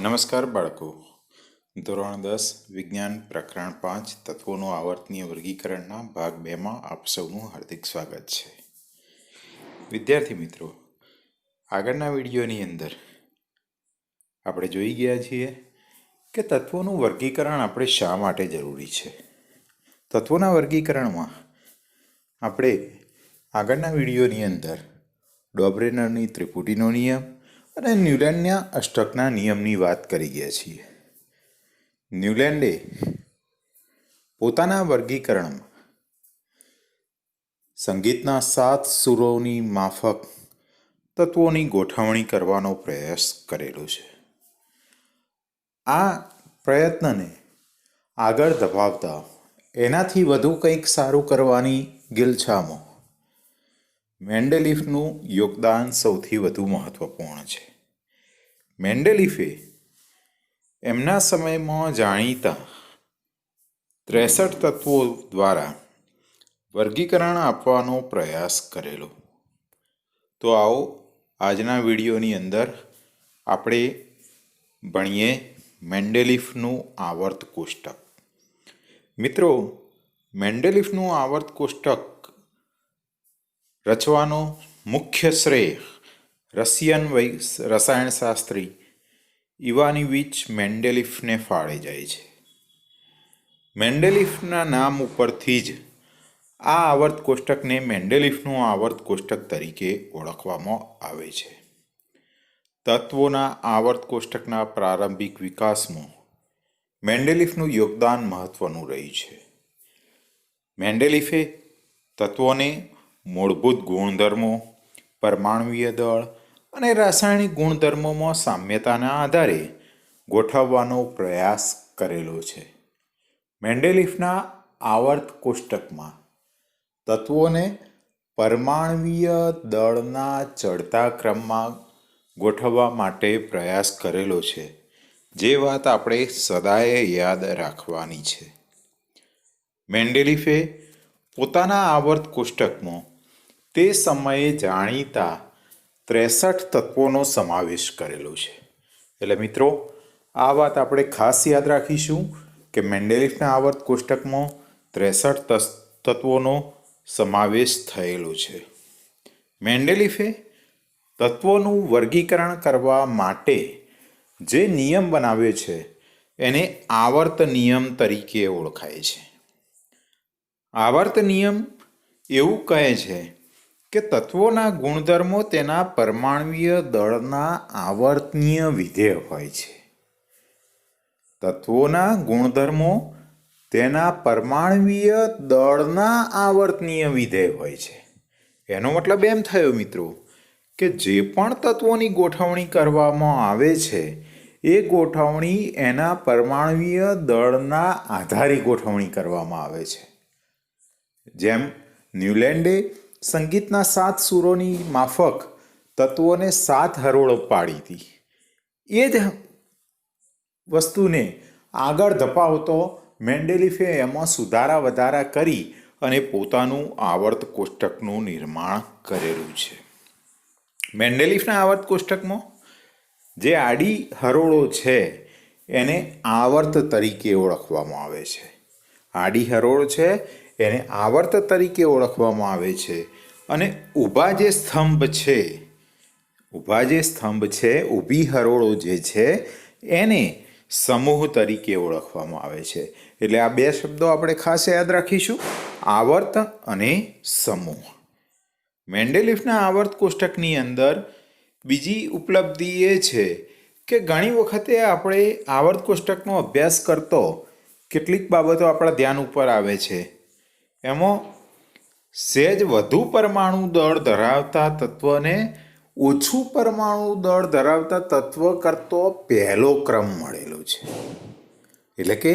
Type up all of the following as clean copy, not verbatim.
નમસ્કાર બાળકો. ધોરણ 10 વિજ્ઞાન પ્રકરણ 5 તત્વોનું આવર્તનીય વર્ગીકરણના ભાગ 2માં આપ સૌનું હાર્દિક સ્વાગત છે. વિદ્યાર્થી મિત્રો, આગળના વિડીયોની અંદર આપણે જોઈ ગયા છીએ કે તત્વોનું વર્ગીકરણ આપણે શા માટે જરૂરી છે. તત્વોના વર્ગીકરણમાં આપણે આગળના વિડીયોની અંદર ડોબરેનરની ત્રિપુટીનો નિયમ અને ન્યુલેન્ડના અષ્ટકના નિયમની વાત કરી ગયા છીએ. ન્યુલેન્ડે પોતાના વર્ગીકરણમાં સંગીતના 7 સુરોની માફક તત્વોની ગોઠવણી કરવાનો પ્રયાસ કરેલો છે. આ પ્રયત્નને આગળ ધપાવતા એનાથી વધુ કંઈક સારું કરવાની ગિલછામાં મેન્ડેલીફનું યોગદાન સૌથી વધુ મહત્વપૂર્ણ છે. મેન્ડેલીફે એમના સમયમાં જાણીતા 63 તત્વો દ્વારા વર્ગીકરણ આપવાનો પ્રયાસ કરેલો. તો આવો આજના વિડીયોની અંદર આપણે ભણીએ મેન્ડેલીફનું આવર્ત કોષ્ટક. મિત્રો, મેન્ડેલીફનું આવર્ત કોષ્ટક રચવાનો મુખ્ય શ્રેય રશિયન રસાયણશાસ્ત્રી ઇવાનોવિચ મેન્ડેલીફને ફાળે જાય છે. મેન્ડેલીફના નામ ઉપરથી જ આ આવર્ત કોષ્ટકને મેન્ડેલીફનું આવર્ત કોષ્ટક તરીકે ઓળખવામાં આવે છે. તત્વોના આવર્ત કોષ્ટકના પ્રારંભિક વિકાસમાં મેન્ડેલીફનું યોગદાન મહત્વનું રહ્યું છે. મેન્ડેલીફે તત્વોને મૂળભૂત ગુણધર્મો, પરમાણુવીય દળ અને રાસાયણિક ગુણધર્મોમાં સામ્યતાના આધારે ગોઠવવાનો પ્રયાસ કરેલો છે. મેન્ડેલીફના આવર્ત કોષ્ટકમાં તત્વોને પરમાણુવીય દળના ચડતા ક્રમમાં ગોઠવવા માટે પ્રયાસ કરેલો છે. જે વાત આપણે સદાય યાદ રાખવાની છે. મેન્ડેલીફે પોતાના આવર્ત કોષ્ટકમાં તે સમયે જાણીતા 63 તત્વોનો સમાવેશ કરેલો છે. એટલે મિત્રો, આ વાત આપણે ખાસ યાદ રાખીશું કે મેન્ડેલીફના આવર્ત કોષ્ટકમાં 63 તત્વોનો સમાવેશ થયેલો છે. મેન્ડેલીફે તત્વોનું વર્ગીકરણ કરવા માટે જે નિયમ બનાવ્યો છે એને આવર્ત નિયમ તરીકે ઓળખાય છે. આવર્ત નિયમ એવું કહે છે કે તત્વોના ગુણધર્મો તેના પરમાણુવીય દળના આવર્તનીય વિધેય હોય છે. તત્વોના ગુણધર્મો તેના પરમાણુવીય દળના આવર્તનીય વિધેય હોય છે. એનો મતલબ એમ થયો મિત્રો કે જે પણ તત્વોની ગોઠવણી કરવામાં આવે છે એ ગોઠવણી એના પરમાણુવીય દળના આધારે ગોઠવણી કરવામાં આવે છે. જેમ ન્યુલેન્ડે સંગીતના 7 સુરોની માફક તત્વોને 7 હરોળો પાડી હતી, એ જ વસ્તુને આગળ ધપાવતો મેન્ડેલીફે એમાં સુધારા વધારા કરી અને પોતાનું આવર્ત કોષ્ટકનું નિર્માણ કરેલું છે. મેન્ડેલીફના આવર્ત કોષ્ટકમાં જે આડી હરોળો છે એને આવર્ત તરીકે ઓળખવામાં આવે છે. આડી હરોળ છે એને આવર્ત તરીકે ઓળખવામાં આવે છે. અને ઊભા જે સ્તંભ છે, ઊભી હરોળો જે છે એને સમૂહ તરીકે ઓળખવામાં આવે છે. એટલે આ બે શબ્દો આપણે ખાસ યાદ રાખીશું, આવર્ત અને સમૂહ. મેન્ડેલીફના આવર્ત કોષ્ટકની અંદર બીજી ઉપલબ્ધિ એ છે કે ઘણી વખતે આપણે આવર્ત કોષ્ટકનો અભ્યાસ કરતો કેટલીક બાબતો આપણા ધ્યાન ઉપર આવે છે. એમાં સહેજ વધુ પરમાણુ દળ ધરાવતા તત્વને ઓછું પરમાણુ દળ ધરાવતા તત્વ કરતો પહેલો ક્રમ મળેલો છે. એટલે કે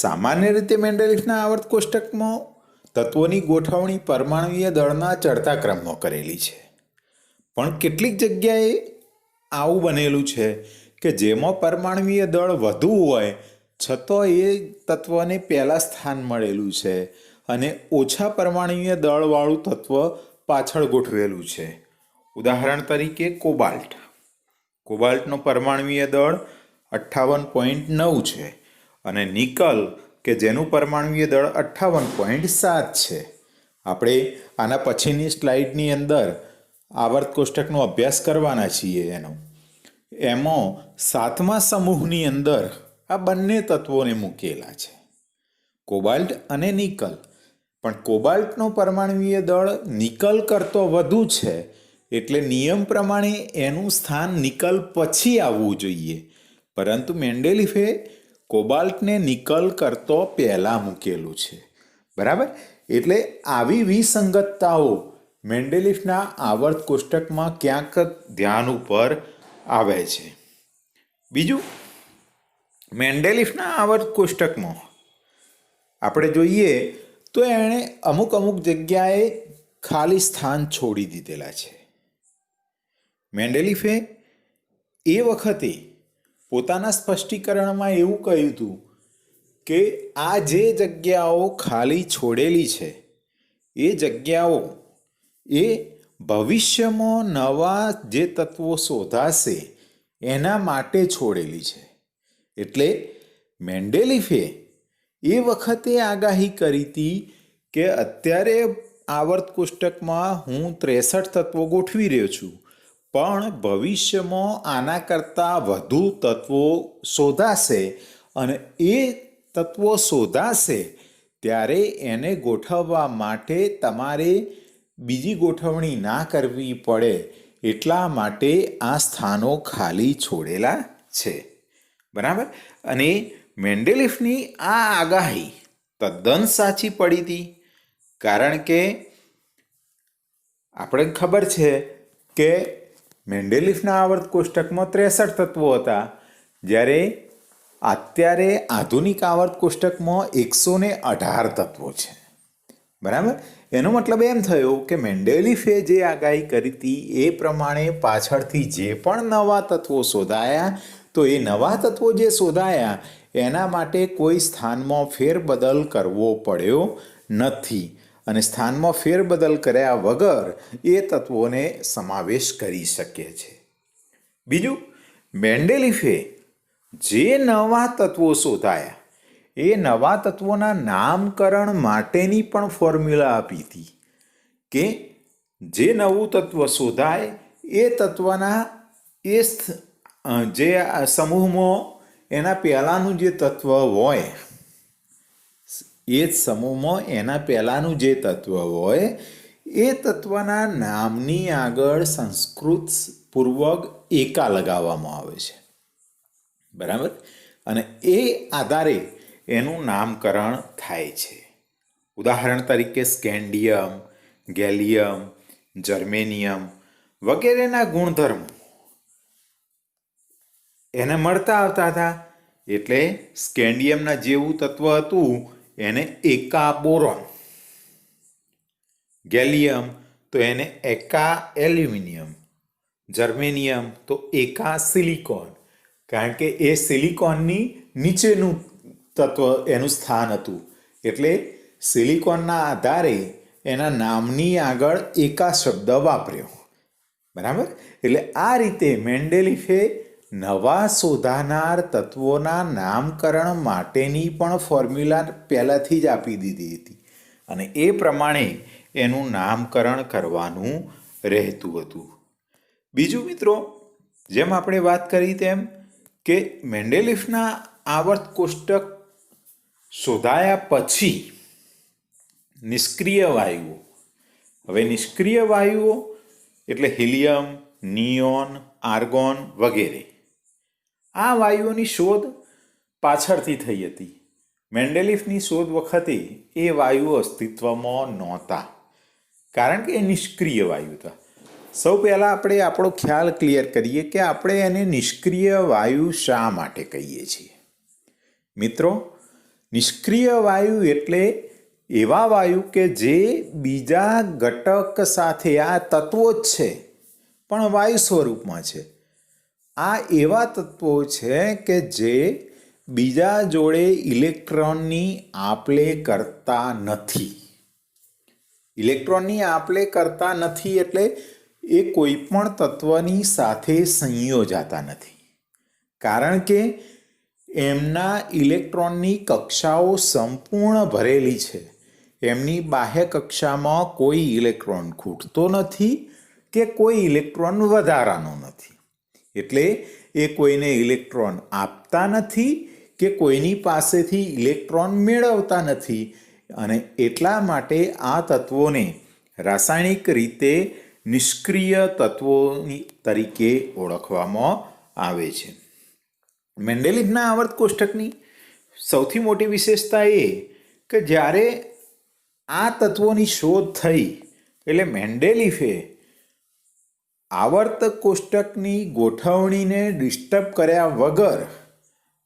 સામાન્ય રીતે મેન્ડેલીફના આવર્ત કોષ્ટકમાં તત્વોની ગોઠવણી પરમાણુવીય દળના ચડતા ક્રમમાં કરેલી છે. પણ કેટલીક જગ્યાએ આવું બનેલું છે કે જેમાં પરમાણુવીય દળ વધુ હોય છતાં એ તત્વને પહેલા સ્થાન મળેલું છે અને ઓછા પરમાણુવીય દળવાળું તત્વ પાછળ ગોઠવેલું છે. ઉદાહરણ તરીકે કોબાલ્ટ. કોબાલ્ટનો પરમાણુવીય દળ 58.9 છે અને નિકલ કે જેનું પરમાણુય દળ 58.7 છે. આપણે આના પછીની સ્લાઇડની અંદર આવર્ત કોષ્ટકનો અભ્યાસ કરવાના છીએ. એમાં 7મા સમૂહની અંદર આ બંને તત્વોને મૂકેલા છે, કોબાલ્ટ અને નિકલ. પણ કોબાલ્ટનો પરમાણુય દળ નિકલ કરતો વધુ છે, એટલે નિયમ પ્રમાણે એનું સ્થાન નિકલ પછી આવવું જોઈએ. પરંતુ મેન્ડેલિફે કોબાલ્ટને નિકલ કરતો પહેલાં મૂકેલું છે. બરાબર? એટલે આવી વિસંગતતાઓ મેન્ડેલિફના આવર્ત કોષ્ટકમાં ક્યાંક ધ્યાન ઉપર આવે છે. બીજું, મેન્ડેલિફના આવર્ત કોષ્ટકમાં આપણે જોઈએ તો એણે અમુક જગ્યાએ ખાલી સ્થાન છોડી દીધેલા છે. મેન્ડેલિફે એ વખતે પોતાના સ્પષ્ટીકરણમાં એવું કહ્યું હતું કે આ જે જગ્યાઓ ખાલી છોડેલી છે એ જગ્યાઓ એ ભવિષ્યમાં નવા જે તત્વો શોધાશે એના માટે છોડેલી છે. એટલે મેન્ડેલિફે એ વખતે આગાહી કરી હતી કે અત્યારે આવર્ત કોષ્ટકમાં હું 63 તત્વો ગોઠવી રહ્યો છું, પણ ભવિષ્યમાં આના કરતાં વધુ તત્વો શોધાશે અને એ તત્વો શોધાશે ત્યારે એને ગોઠવવા માટે તમારે બીજી ગોઠવણી ના કરવી પડે, એટલા માટે આ સ્થાનો ખાલી છોડેલા છે. બરાબર? અને મેન્ડેલિફની આ આગાહી તદ્દન સાચી પડી હતી. કારણ કે આપણે ખબર છે કે મેન્ડેલિફના આવર્ત કોષ્ટકમાં 63 તત્વો હતા, જ્યારે અત્યારે આધુનિક આવર્ત કોષ્ટકમાં 118 તત્વો છે. બરાબર? એનો મતલબ એમ થયો કે મેન્ડેલિફે જે આગાહી કરી હતી એ પ્રમાણે પાછળથી જે પણ નવા તત્વો શોધાયા, તો એ નવા તત્વો જે શોધાયા એના માટે કોઈ સ્થાનમાં ફેરબદલ કરવો પડ્યો નથી અને સ્થાનમાં ફેરબદલ કર્યા વગર એ તત્વોને સમાવેશ કરી શકે છે. બીજું, મેન્ડેલિફે જે નવા તત્વો શોધાયા એ નવા તત્વોના નામકરણ માટેની પણ ફોર્મ્યુલા આપી હતી કે જે નવું તત્વ શોધાય એ તત્વના એ જે સમૂહમાં એના પહેલાંનું જે તત્વ હોય, એ જ સમૂહમાં એના પહેલાંનું જે તત્વ હોય એ તત્વના નામની આગળ સંસ્કૃત પૂર્વક એકા લગાવવામાં આવે છે. બરાબર? અને એ આધારે એનું નામકરણ થાય છે. ઉદાહરણ તરીકે સ્કેન્ડિયમ, ગેલિયમ, જર્મેનિયમ વગેરેના ગુણધર્મો એને મળતા આવતા હતા. એટલે સ્કેન્ડિયમના જેવું તત્વ હતું એને એકા બોરોન, ગેલિયમ તો એને એકા એલ્યુમિનિયમ, જર્મેનિયમ તો એકા સિલિકોન, કારણ કે એ સિલિકોનની નીચેનું તત્વ એનું સ્થાન હતું. એટલે સિલિકોનના આધારે એના નામની આગળ એકા શબ્દ વાપર્યો. બરાબર? એટલે આ રીતે મેન્ડેલિફે નવા શોધાનાર તત્વોના નામકરણ માટેની પણ ફોર્મ્યુલા પહેલાંથી જ આપી દીધી હતી અને એ પ્રમાણે એનું નામકરણ કરવાનું રહેતું હતું. બીજું મિત્રો, જેમ આપણે વાત કરી તેમ કે મેન્ડેલિફના આવર્ત કોષ્ટક શોધાયા પછી નિષ્ક્રિય વાયુઓ, હવે નિષ્ક્રિય વાયુઓ એટલે હિલિયમ, નિયોન, આર્ગોન વગેરે, આ વાયુઓની શોધ પાછળથી થઈ હતી. મેન્ડેલિફની શોધ વખતે એ વાયુઓ અસ્તિત્વમાં નહોતા, કારણ કે એ નિષ્ક્રિય વાયુ હતા. સૌ પહેલાં આપણે આપણો ખ્યાલ ક્લિયર કરીએ કે આપણે એને નિષ્ક્રિય વાયુ શા માટે કહીએ છીએ. મિત્રો, નિષ્ક્રિય વાયુ એટલે એવા વાયુ કે જે બીજા ઘટક સાથે, આ તત્વો જ છે પણ વાયુ સ્વરૂપમાં છે, આ એવા તત્વો છે કે જે બીજા જોડે ઇલેક્ટ્રોનની આપ-લે કરતા નથી. ઇલેક્ટ્રોનની આપ-લે કરતા નથી એટલે એ કોઈ પણ તત્વની સાથે સંયોજાતા નથી. કારણ કે એમના ઇલેક્ટ્રોનની કક્ષાઓ સંપૂર્ણ ભરેલી છે. એમની બાહ્ય કક્ષામાં કોઈ ઇલેક્ટ્રોન ખૂટતો નથી કે કોઈ ઇલેક્ટ્રોન વધારાનો નથી. એટલે એ કોઈને ઇલેક્ટ્રોન આપતા નથી કે કોઈની પાસેથી ઇલેક્ટ્રોન મેળવતા નથી. અને એટલા માટે આ તત્વોને રાસાયણિક રીતે નિષ્ક્રિય તત્વો તરીકે ઓળખવામાં આવે છે. મેન્ડેલિફના આવર્ત કોષ્ટકની સૌથી મોટી વિશેષતા એ કે જ્યારે આ તત્વોની શોધ થઈ એટલે મેન્ડેલિફે આવર્ત કોષ્ટકની ગોઠવણીને ડિસ્ટર્બ કર્યા વગર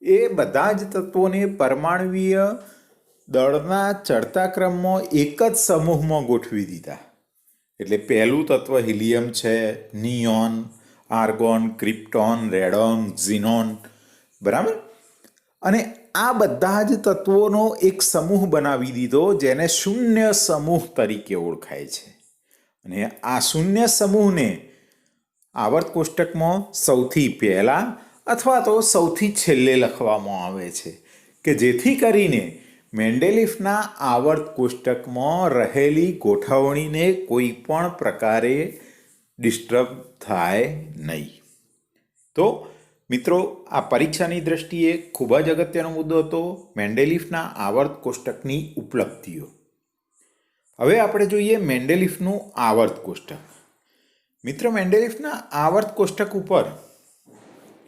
એ બધા જ તત્વોને પરમાણુવીય દળના ચડતા ક્રમમાં એક જ સમૂહમાં ગોઠવી દીધા. એટલે પહેલું તત્વ હિલિયમ છે, નિયોન, આર્ગોન, ક્રિપ્ટોન, રેડોન, ઝીનોન, બરાબર. અને આ બધા જ તત્વોનો એક સમૂહ બનાવી દીધો જેને શૂન્ય સમૂહ તરીકે ઓળખાય છે. અને આ શૂન્ય સમૂહને આવર્ત કોષ્ટકમાં સૌથી પહેલા અથવા તો સૌથી છેલ્લે લખવામાં આવે છે કે જેથી કરીને મેન્ડેલિફના આવર્ત કોષ્ટકમાં રહેલી ગોઠવણીને કોઈ પણ પ્રકારે ડિસ્ટર્બ થાય નહીં. તો મિત્રો, આ પરીક્ષાની દ્રષ્ટિએ ખૂબ જ અગત્યનો મુદ્દો હતો મેન્ડેલિફના આવર્ત કોષ્ટકની ઉપલબ્ધિઓ. હવે આપણે જોઈએ મેન્ડેલિફનું આવર્ત કોષ્ટક. મિત્રો, મેન્ડેલિફના આવર્ત કોષ્ટક ઉપર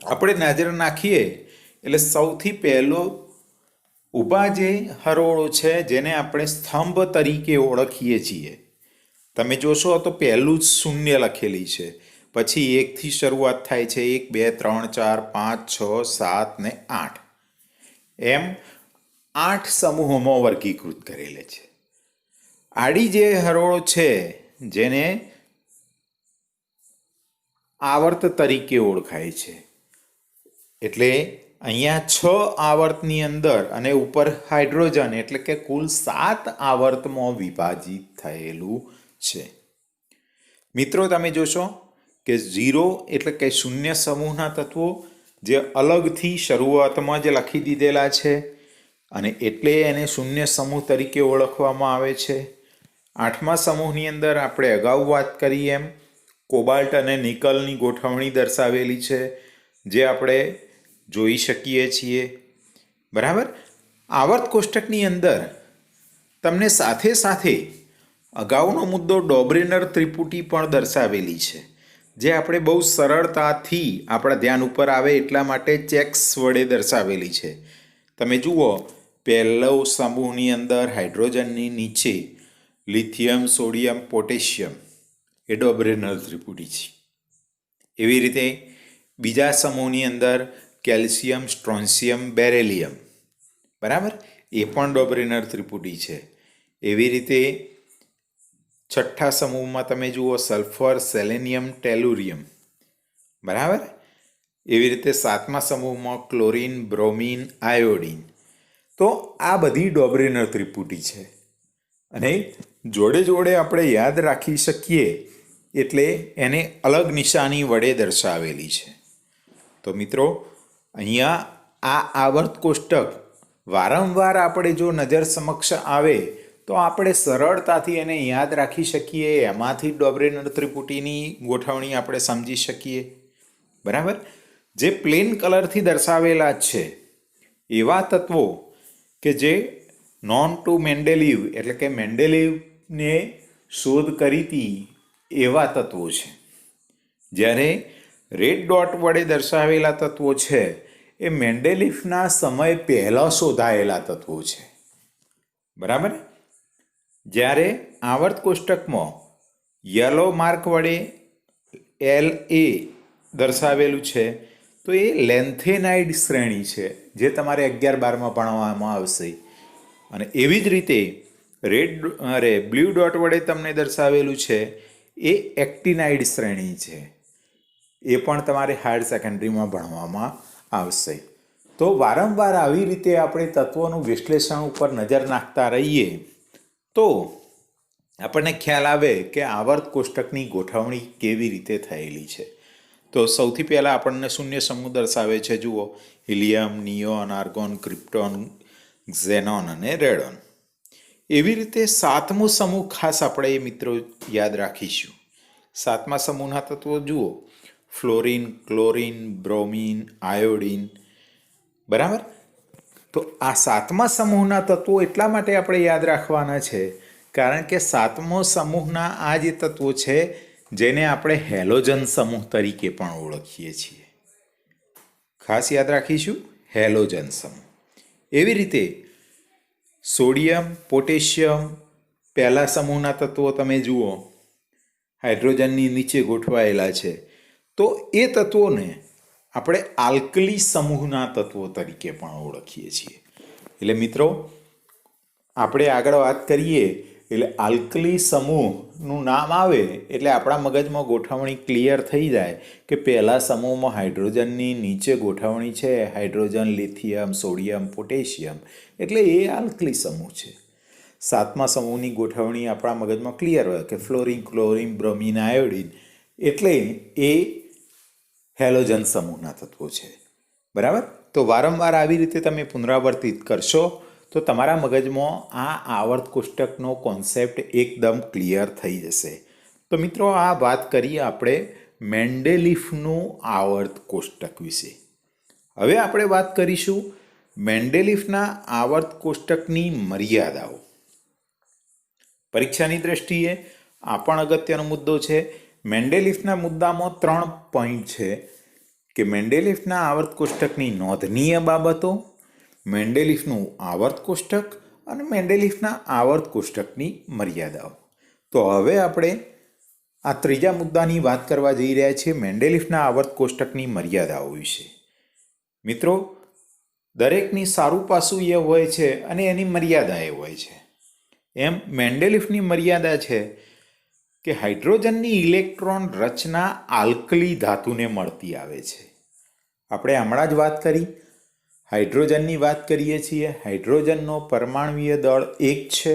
આપણે નજર નાખીએ એટલે સૌથી પહેલો ઊભા જે હરોળો છે જેને આપણે સ્તંભ તરીકે ઓળખીએ છીએ, તમે જોશો તો પહેલું જ શૂન્ય લખેલી છે. પછી 1થી શરૂઆત થાય છે. 1, 2, 3, 4, 5, 6, 7 ને 8 એમ 8 સમૂહોમાં વર્ગીકૃત કરેલે છે. આડી જે હરોળો છે જેને આવર્ત તરીકે ઓળખાય છે. એટલે અહીંયા 6 આવર્તની અંદર અને ઉપર હાઇડ્રોજન એટલે કે કુલ 7 આવર્તમાં વિભાજિત થયેલું છે. મિત્રો, તમે જોશો કે 0 એટલે કે શૂન્ય સમૂહના તત્વો જે અલગથી શરૂઆતમાં જ લખી દીધેલા છે અને એટલે એને શૂન્ય સમૂહ તરીકે ઓળખવામાં આવે છે. 8મા સમૂહની અંદર આપણે અગાઉ વાત કરી એમ કોબાલ્ટ અને નિકલની ગોઠવણી દર્શાવેલી છે જે આપણે જોઈ શકીએ છીએ, બરાબર. આવર્ત કોષ્ટકની અંદર તમને સાથે સાથે અગાઉનો મુદ્દો ડોબ્રેનર ત્રિપુટી પણ દર્શાવેલી છે જે આપણે બહુ સરળતાથી આપણા ધ્યાન ઉપર આવે એટલા માટે ચેક્સ વડે દર્શાવેલી છે. તમે જુઓ, પહેલો સમૂહની અંદર હાઇડ્રોજનની નીચે લિથિયમ, સોડિયમ, પોટેશિયમ એ ડોબ્રેનર ત્રિપુટી છે. એવી રીતે બીજા સમૂહની અંદર કેલ્શિયમ, સ્ટ્રોન્શિયમ, બેરેલિયમ, બરાબર, એ પણ ડોબ્રેનર ત્રિપુટી છે. એવી રીતે છઠ્ઠા સમૂહમાં તમે જુઓ સલ્ફર, સેલેનિયમ, ટેલુરિયમ, બરાબર. એવી રીતે 7મા સમૂહમાં ક્લોરિન, બ્રોમિન, આયોડિન. તો આ બધી ડોબ્રેનર ત્રિપુટી છે અને જોડે જોડે આપણે યાદ રાખી શકીએ એટલે એને અલગ નિશાની વડે દર્શાવેલી છે. તો મિત્રો, અહીંયા આ આવર્ત કોષ્ટક વારંવાર આપણે જો નજર સમક્ષ આવે તો આપણે સરળતાથી એને યાદ રાખી શકીએ. એમાંથી ડોબ્રેનર ત્રિપુટીની ગોઠવણી આપણે સમજી શકીએ, બરાબર. જે પ્લેન કલરથી દર્શાવેલા છે એવા તત્વો કે જે નોન ટુ મેન્ડેલિવ એટલે કે મેન્ડેલિવને શોધ કરી હતી એવા તત્વો છે. જ્યારે રેડ ડોટ વડે દર્શાવેલા તત્વો છે એ મેન્ડેલિફના સમય પહેલાં શોધાયેલા તત્વો છે, બરાબર. જ્યારે આવર્ત કોષ્ટકમાં યલો માર્ક વડે LA દર્શાવેલું છે તો એ લેન્થેનાઇડ શ્રેણી છે જે તમારે 11-12માં ભણવામાં આવશે. અને એવી જ રીતે બ્લુ ડોટ વડે તમને દર્શાવેલું છે એ એક્ટિનાઇડ શ્રેણી છે. એ પણ તમારે હાયર સેકન્ડરીમાં ભણવામાં આવશે. તો વારંવાર આવી રીતે આપણે તત્વોનું વિશ્લેષણ ઉપર નજર નાખતા રહીએ તો આપણને ખ્યાલ આવે કે આવર્ત કોષ્ટકની ગોઠવણી કેવી રીતે થયેલી છે. તો તો સૌથી પહેલાં આપણને શૂન્ય સમૂહ દર્શાવે છે, જુઓ, helium, neon, argon, krypton, xenon અને રેડોન. એવી રીતે સાતમો સમૂહ ખાસ આપણે મિત્રો યાદ રાખીશું. સાતમા સમૂહના તત્વો જુઓ, ફ્લોરિન, ક્લોરિન, બ્રોમિન, આયોડિન. બરાબર. તો આ સાતમા સમૂહના તત્વો એટલા માટે આપણે યાદ રાખવાના છે કારણ કે સાતમો સમૂહના આ જે તત્વો છે જેને આપણે હેલોજન સમૂહ તરીકે પણ ઓળખીએ છીએ. ખાસ યાદ રાખીશું, હેલોજન સમૂહ. એવી રીતે સોડિયમ, પોટેશિયમ, પહેલા સમૂહના તત્વો તમે જુઓ, હાઇડ્રોજનની નીચે ગોઠવાયેલા છે. તો એ તત્વોને આપણે આલ્કલી સમૂહના તત્વો તરીકે પણ ઓળખીએ છીએ. એટલે મિત્રો, આપણે આગળ વાત કરીએ એટલે આલ્કલી સમૂહનું નામ આવે એટલે આપણા મગજમાં ગોઠવણી ક્લિયર થઈ જાય કે પહેલા સમૂહમાં હાઇડ્રોજનની નીચે ગોઠવણી છે, હાઇડ્રોજન, લિથિયમ, સોડિયમ, પોટેશિયમ, એટલે એ આલ્કલી સમૂહ છે. સાતમા સમૂહની ગોઠવણી આપણા મગજમાં ક્લિયર હોય કે ફ્લોરિન, ક્લોરિન, બ્રોમિન, આયોડિન, એટલે એ હેલોજન સમૂહના તત્વો છે. બરાબર. તો વારંવાર આવી રીતે તમે પુનરાવર્તિત કરશો તો તમારા મગજમાં આ આવર્ત કોષ્ટકનો કોન્સેપ્ટ એકદમ ક્લિયર થઈ જશે. તો મિત્રો, આ વાત કરીએ આપણે મેન્ડેલિફનું આવર્ત કોષ્ટક વિશે. હવે આપણે વાત કરીશું મેન્ડેલિફના આવર્ત કોષ્ટકની મર્યાદાઓ. પરીક્ષાની દ્રષ્ટિએ આ પણ અગત્યનો મુદ્દો છે. મેન્ડેલિફના મુદ્દામાં 3 પોઈન્ટ છે કે મેન્ડેલિફના આવર્ત કોષ્ટકની નોંધનીય બાબતો, મેન્ડેલિફનું આવર્ત કોષ્ટક અને મેન્ડેલિફના આવર્ત કોષ્ટકની મર્યાદાઓ. તો હવે આપણે આ ત્રીજા મુદ્દાની વાત કરવા જઈ રહ્યા છીએ, મેન્ડેલિફના આવર્ત કોષ્ટકની મર્યાદાઓ વિશે. મિત્રો, દરેકની સારું પાસું એ હોય છે અને એની મર્યાદા એ હોય છે. એમ મેન્ડેલિફની મર્યાદા છે કે હાઇડ્રોજનની ઇલેક્ટ્રોન રચના આલ્કલી ધાતુને મળતી આવે છે. આપણે હમણાં જ વાત કરી, હાઇડ્રોજનની વાત કરીએ છીએ. હાઇડ્રોજનનો પરમાણુય દળ 1 છે,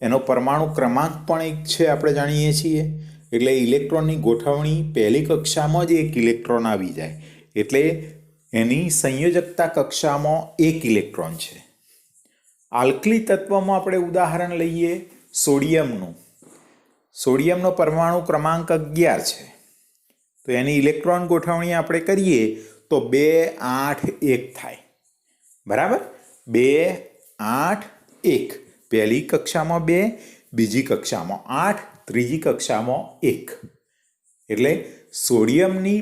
એનો પરમાણુ ક્રમાંક પણ 1 છે, આપણે જાણીએ છીએ. એટલે ઇલેક્ટ્રોનની ગોઠવણી પહેલી કક્ષામાં જ 1 ઇલેક્ટ્રોન આવી જાય, એટલે એની સંયોજકતા કક્ષામાં 1 ઇલેક્ટ્રોન છે. આલ્કલી તત્વમાં આપણે ઉદાહરણ લઈએ સોડિયમનું. સોડિયમનો પરમાણુ ક્રમાંક 11 છે. તો એની ઇલેક્ટ્રોન ગોઠવણી આપણે કરીએ તો 2, 8, 1 થાય. બરાબર. 2, 8, 1. પહેલી કક્ષામાં 2, બીજી કક્ષામાં 8, ત્રીજી કક્ષામાં 1. એટલે સોડિયમની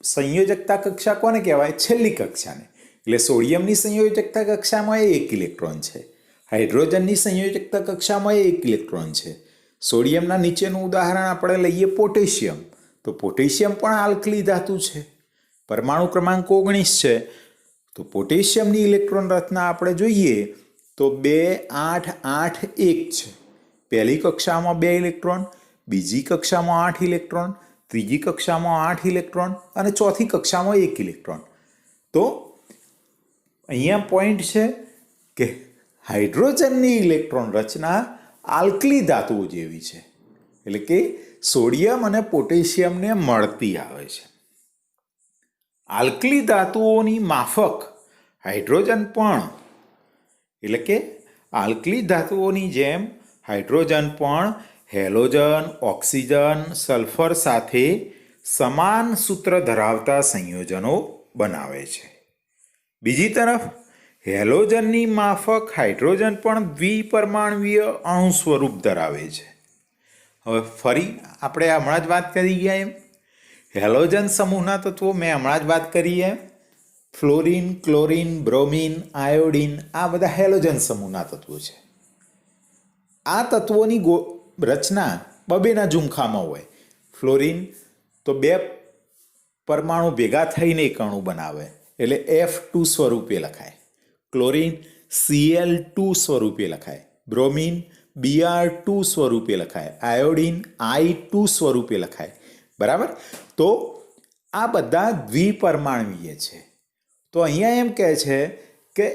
સંયોજકતા કક્ષા કોને કહેવાય? છેલ્લી કક્ષાને. એટલે સોડિયમની સંયોજકતા કક્ષામાં 1 ઇલેક્ટ્રોન છે, હાઇડ્રોજનની સંયોજકતા કક્ષામાં 1 ઇલેક્ટ્રોન છે. સોડિયમના નીચેનું ઉદાહરણ આપણે લઈએ પોટેશિયમ. તો પોટેશિયમ પણ આલ્કલી ધાતુ છે, પરમાણુ ક્રમાંક 19 છે. તો પોટેશિયમની ઇલેક્ટ્રોન રચના આપણે જોઈએ તો 2, 8, 8, 1 છે. પહેલી કક્ષામાં 2 ઇલેક્ટ્રોન, બીજી કક્ષામાં 8 ઇલેક્ટ્રોન, ત્રીજી કક્ષામાં 8 ઇલેક્ટ્રોન અને ચોથી કક્ષામાં 1 ઇલેક્ટ્રોન. તો અહીંયા પોઈન્ટ છે કે હાઇડ્રોજનની ઇલેક્ટ્રોન રચના આલ્કલી ધાતુઓ જેવી છે, એટલે કે સોડિયમ અને પોટેશિયમને મળતી આવે છે. આલ્કલી ધાતુઓની માફક હાઇડ્રોજન પણ, એટલે કે આલ્કલી ધાતુઓની જેમ હાઇડ્રોજન પણ હેલોજન, ઓક્સિજન, સલ્ફર સાથે સમાન સૂત્ર ધરાવતા સંયોજનો બનાવે છે. બીજી તરફ હેલોજનની માફક હાઇડ્રોજન પણ દ્વિપરમાણુય અણુ સ્વરૂપ ધરાવે છે. હવે ફરી આપણે હમણાં જ વાત કરી ગયા એમ હેલોજન સમૂહના તત્વો મેં હમણાં જ વાત કરી એમ ફ્લોરિન, ક્લોરિન, બ્રોમિન, આયોડિન, આ બધા હેલોજન સમૂહના તત્વો છે. આ તત્વોની રચના બબેના ઝુમખામાં હોય. ફ્લોરિન તો 2 પરમાણુ ભેગા થઈને એક અણુ બનાવે, એટલે F2 સ્વરૂપે લખાય. ક્લોરિન Cl2 સ્વરૂપે લખાય. બ્રોમિન Br2 સ્વરૂપે લખાય. આયોડિન I2 સ્વરૂપે લખાય. બરાબર. તો આ બધા દ્વિપરમાણુય છે. તો અહીંયા એમ કહે છે કે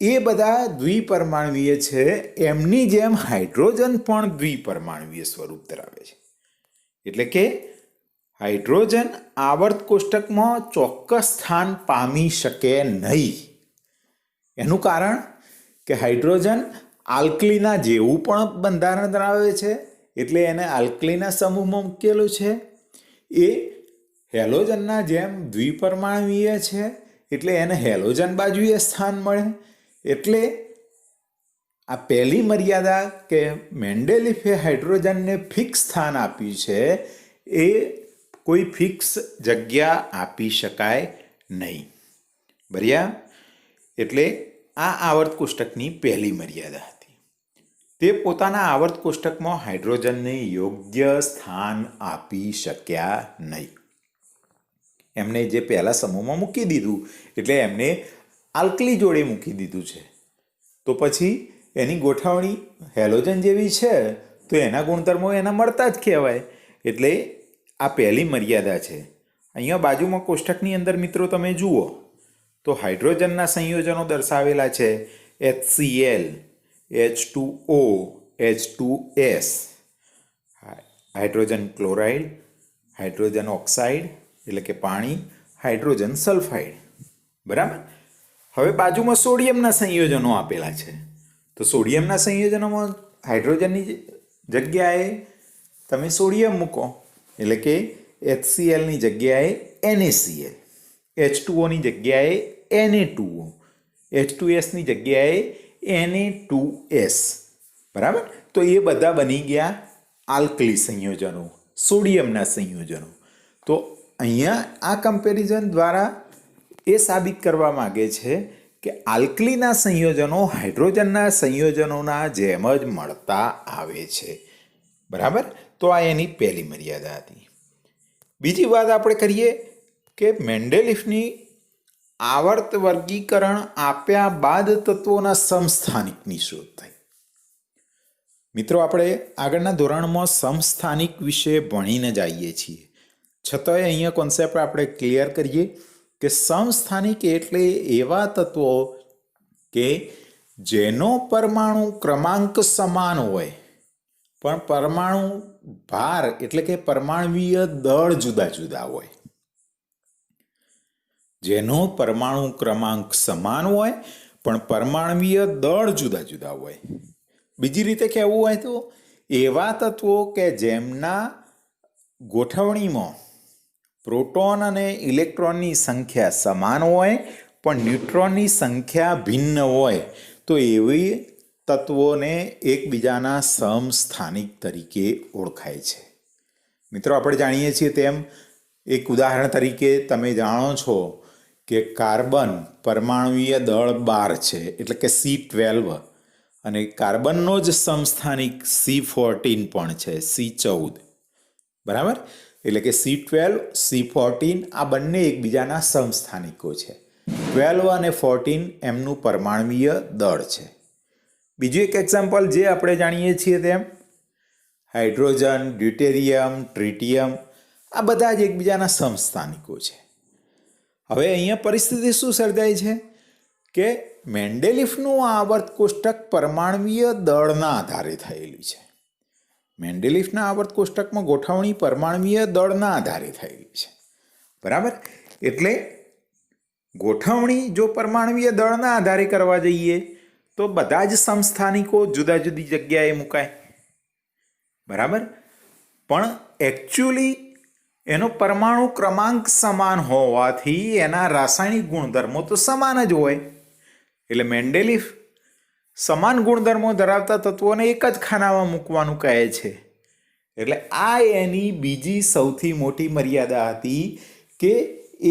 એ બધા દ્વિપરમાણુય છે, એમની જેમ હાઇડ્રોજન પણ દ્વિપરમાણુય સ્વરૂપ ધરાવે છે. એટલે કે હાઇડ્રોજન આવર્ત કોષ્ટકમાં ચોક્કસ સ્થાન પામી શકે નહીં. એનું કારણ કે હાઇડ્રોજન આલ્કલીના જેવું પણ બંધારણ ધરાવે છે, એટલે એને આલ્કલીના સમૂહમાં મૂકેલું છે. એ હેલોજનના જેમ દ્વિપરમાણવીય છે, એટલે એને હેલોજન બાજુએ સ્થાન મળે. એટલે આ પહેલી મર્યાદા કે મેન્ડેલિફે હાઇડ્રોજનને ફિક્સ સ્થાન આપ્યું છે, એ કોઈ ફિક્સ જગ્યા આપી શકાય નહીં. બરાબર? એટલે આ આવર્ત કોષ્ટકની પહેલી મર્યાદા હતી. તે પોતાના આવર્ત કોષ્ટકમાં હાઇડ્રોજનને યોગ્ય સ્થાન આપી શક્યા નહીં. એમને જે પહેલા સમૂહમાં મૂકી દીધું, એટલે એમને આલ્કલી જોડે મૂકી દીધું છે. તો પછી એની ગોઠવણી હેલોજન જેવી છે, તો એના ગુણધર્મો એના મળતા જ કહેવાય. એટલે આ પહેલી મર્યાદા છે. અહીંયા બાજુમાં કોષ્ટકની અંદર મિત્રો તમે જુઓ તો હાઇડ્રોજનના સંયોજનો દર્શાવેલા છે: HCl, H2O, H2S, hydrogen chloride, hydrogen oxide એટલે કે પાણી, હાઇડ્રોજન સલ્ફાઇડ. બરાબર? હવે બાજુમાં સોડિયમના સંયોજનો આપેલા છે. તો સોડિયમના સંયોજનોમાં હાઇડ્રોજનની જગ્યાએ તમે સોડિયમ મૂકો, એટલે કે HClની જગ્યાએ NaCl, H2Oની જગ્યાએ Na2O, H2Sની જગ્યાએ Na2S. બરાબર? તો એ બધા બની ગયા આલ્કલી સંયોજનો, સોડિયમના સંયોજનો. તો અહીંયા આ કમ્પેરિઝન દ્વારા એ સાબિત કરવા માગે છે કે આલ્કલીના સંયોજનો હાઇડ્રોજનના સંયોજનોના જેમ જ મળતા આવે છે. બરાબર? તો આ એની પહેલી મર્યાદા હતી. બીજી વાત આપણે કરીએ કે મેન્ડેલિફની આવર્ત વર્ગીકરણ આપ્યા બાદ તત્વોના સમસ્થાનિકની શોધ થઈ. મિત્રો, આપણે આગળના ધોરણમાં સમસ્થાનિક વિશે ભણીને જ આવીએ છીએ, છતાંય અહીંયા કોન્સેપ્ટ આપણે ક્લિયર કરીએ કે સમસ્થાનિક એટલે એવા તત્વો કે જેનો પરમાણુ ક્રમાંક સમાન હોય પણ પરમાણુ ભાર એટલે કે પરમાણુવીય દળ જુદા જુદા હોય. જેનો પરમાણુ ક્રમાંક સમાન હોય પણ પરમાણુવીય દળ જુદા જુદા હોય. બીજી રીતે કહેવું હોય તો એવા તત્વો કે જેમના ગોઠવણીમાં પ્રોટોન અને ઇલેક્ટ્રોનની સંખ્યા સમાન હોય પણ ન્યુટ્રોનની સંખ્યા ભિન્ન હોય, તો એવી તત્વોને એકબીજાના સમસ્થાનિક તરીકે ઓળખાય છે. મિત્રો, આપણે જાણીએ છીએ તેમ એક ઉદાહરણ તરીકે તમે જાણો છો કે કાર્બન પરમાણુવીય દળ 12 છે, એટલે કે C12, અને કાર્બનનો જ સમસ્થાનિક C14 પણ છે, C14. બરાબર? એટલે કે C12, C14 આ બંને એકબીજાના સમસ્થાનિકો છે. 12 અને 14 એમનું પરમાણુવીય દળ છે. બીજું એક એક્ઝામ્પલ જે આપણે જાણીએ છીએ તેમ હાઇડ્રોજન, ડ્યુટેરિયમ, ટ્રિટિયમ આ બધા જ એકબીજાના સમસ્થાનિકો છે. હવે અહીંયા પરિસ્થિતિ શું સર્જાય છે કે મેન્ડેલિફનું આવર્ત કોષ્ટક પરમાણુવીય દળના આધારે થયેલું છે. મેન્ડેલિફના આવર્ત કોષ્ટકમાં ગોઠવણી પરમાણુવીય દળના આધારે થયેલી છે. બરાબર? એટલે ગોઠવણી જો પરમાણુવીય દળના આધારે કરવા જઈએ તો બધા જ સમસ્થાનિકો જુદા જુદી જગ્યાએ મુકાય. બરાબર? પણ એકચ્યુઅલી એનો પરમાણુ ક્રમાંક સમાન હોવાથી એના રાસાયણિક ગુણધર્મો તો સમાન જ હોય. એટલે મેન્ડેલિફ સમાન ગુણધર્મો ધરાવતા તત્વોને એક જ ખાનામાં મૂકવાનું કહે છે. એટલે આ એની બીજી સૌથી મોટી મર્યાદા હતી કે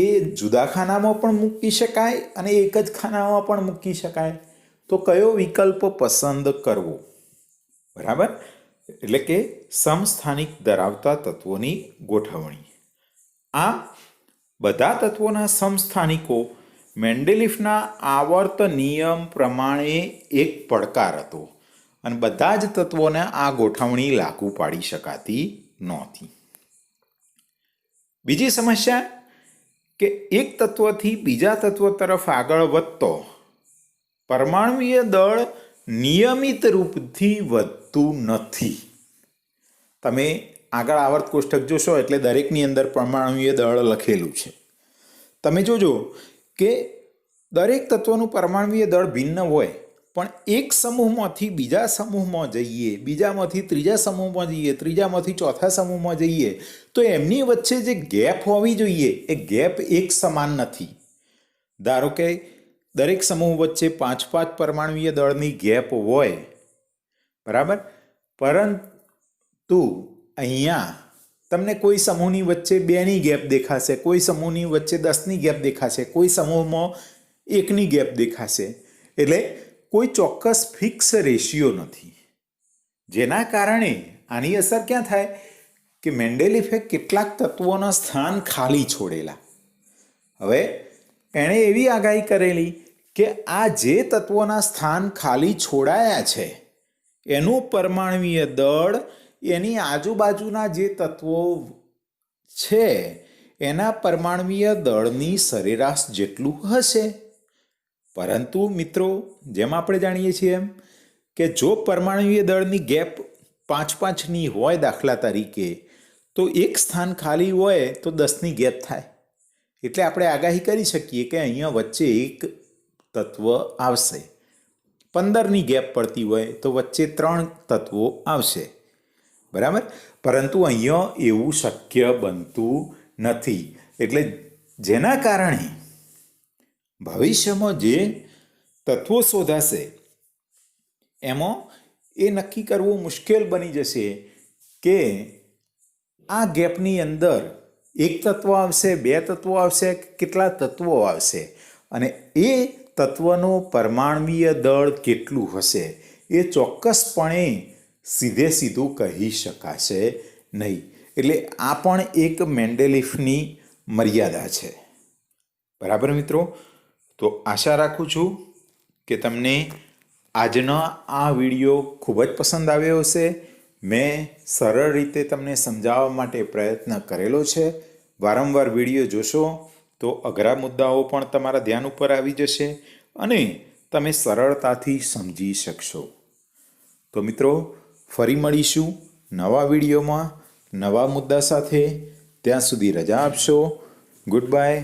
એ જુદા ખાનામાં પણ મૂકી શકાય અને એક જ ખાનામાં પણ મૂકી શકાય. તો કયો વિકલ્પ પસંદ કરવો? બરાબર? એટલે કે સમસ્થાનિક ધરાવતા તત્વોની ગોઠવણી. આ બધા તત્વોના સમસ્થાનિકો મેન્ડેલિફના આવર્ત નિયમ પ્રમાણે એક પડકાર હતો અને બધા જ તત્વોને આ ગોઠવણી લાગુ પાડી શકાતી નહોતી. બીજી સમસ્યા કે એક તત્વથી બીજા તત્વ તરફ આગળ વધતો પરમાણુવીય દળ નિયમિત રૂપથી વધતું નથી. તમે આગળ આવર્ત કોષ્ટક જોશો એટલે દરેકની અંદર પરમાણુય દળ લખેલું છે. તમે જોજો કે દરેક તત્વનું પરમાણુય દળ ભિન્ન હોય, પણ એક સમૂહમાંથી બીજા સમૂહમાં જઈએ, બીજામાંથી ત્રીજા સમૂહમાં જઈએ, ત્રીજામાંથી ચોથા સમૂહમાં જઈએ, તો એમની વચ્ચે જે ગેપ હોવી જોઈએ એ ગેપ એક સમાન નથી. ધારો કે દરેક સમૂહ વચ્ચે 5-5 પરમાણુય દળની ગેપ હોય, બરાબર, પરંતુ અહીંયા તમને કોઈ સમૂહની વચ્ચે 2ની ગેપ દેખાશે, કોઈ સમૂહની વચ્ચે 10ની ગેપ દેખાશે, કોઈ સમૂહમાં 1ની ગેપ દેખાશે. એટલે કોઈ ચોક્કસ ફિક્સ રેશિયો નથી, જેના કારણે આની અસર ક્યાં થાય કે મેન્ડેલિફે કેટલાક તત્વોના સ્થાન ખાલી છોડેલા. હવે એણે એવી આગાહી કરેલી કે આ જે તત્વોના સ્થાન ખાલી છોડાયા છે એનું પરમાણુય દળ એની આજુબાજુના જે તત્વો છે એના પરમાણુય દળની સરેરાશ જેટલું હશે. પરંતુ મિત્રો, જેમ આપણે જાણીએ છીએ એમ કે જો પરમાણુય દળની ગેપ 5-5ની હોય દાખલા તરીકે, તો એક સ્થાન ખાલી હોય તો 10ની ગેપ થાય. એટલે આપણે આગાહી કરી શકીએ કે અહીંયા વચ્ચે એક તત્વ આવશે. 15ની ગેપ પડતી હોય તો વચ્ચે 3 તત્વો આવશે, બરાબર. પરંતુ અહીંયા એવું શક્ય બનતું નથી. એટલે જેના કારણે ભવિષ્યમાં જે તત્વો શોધાશે એમાં એ નક્કી કરવું મુશ્કેલ બની જશે કે આ ગેપની અંદર એક તત્વ આવશે, 2 તત્વો આવશે, કેટલા તત્વો આવશે, અને એ તત્વનું પરમાણુય દળ કેટલું હશે એ ચોક્કસપણે સીધું કહી શકાશે નહીં. એટલે આ પણ એક મેન્ડેલિફની મર્યાદા છે, બરાબર મિત્રો. તો આશા રાખું છું કે તમને આજનો આ વિડીયો ખૂબ જ પસંદ આવ્યો હશે. મેં સરળ રીતે તમને સમજાવવા માટે પ્રયત્ન કરેલો છે. વારંવાર વિડીયો જોશો તો અઘરા મુદ્દાઓ પણ તમારા ધ્યાન ઉપર આવી જશે અને તમે સરળતાથી સમજી શકશો. તો મિત્રો, ફરી મળીશું નવા વિડીયોમાં નવા મુદ્દા સાથે. ત્યાં સુધી રજા આપશો. Good bye.